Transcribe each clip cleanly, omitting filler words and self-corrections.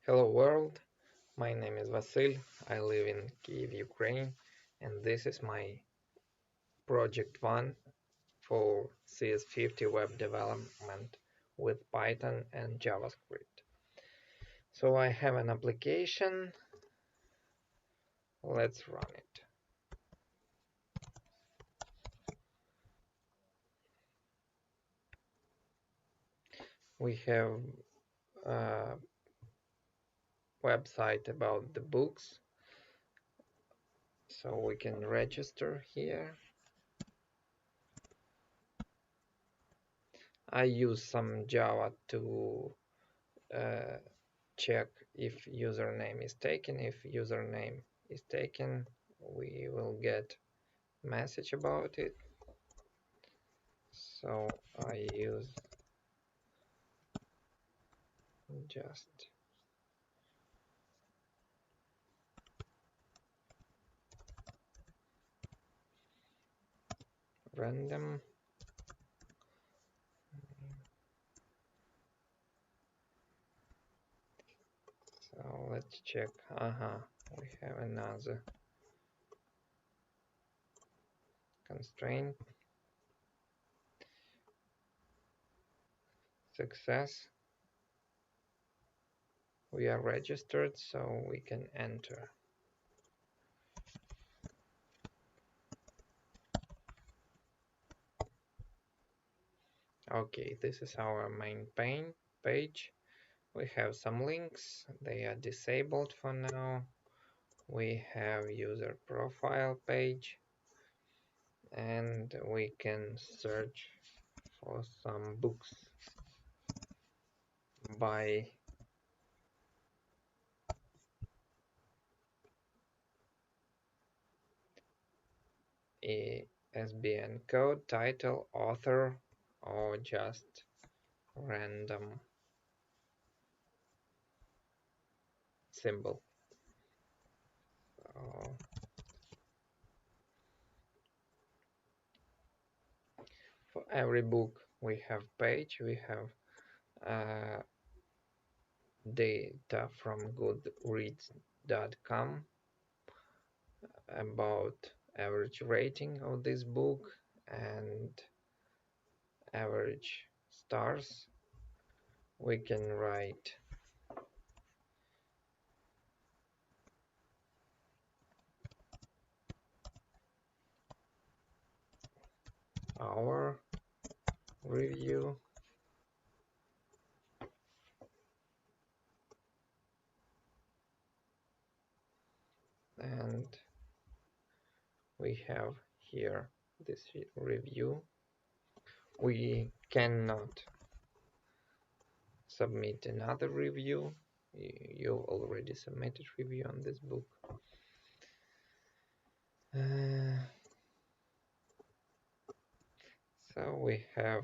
Hello world, my name is Vasil, I live in Kiev, Ukraine, and this is my project 1 for CS50 web development with Python and JavaScript. So I have an application, let's run it. We have a website about the books, so we can register here. I use some Java to check if username is taken. If username is taken, we will get message about it. So I use just random. So let's check. We have another constraint. Success. We are registered, so we can enter. Okay, this is our main page. We have some links, they are disabled for now. We have user profile page, and we can search for some books by ISBN code, title, author, or just random symbol. So for every book we have page, we have data from goodreads.com about average rating of this book and average stars. We can write our review and we have here this review. We cannot submit another review. You already submitted review on this book. So we have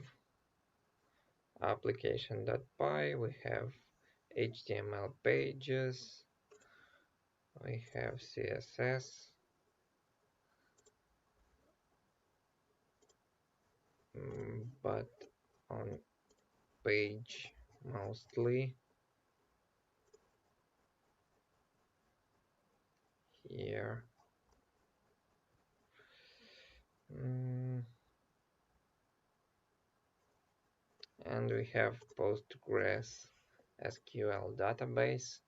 application.py, we have HTML pages, we have CSS, but on page mostly here. And we have Postgres SQL database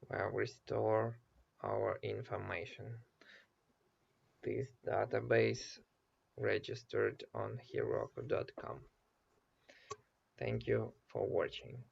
where we store our information. This database registered on Heroku.com. Thank you for watching.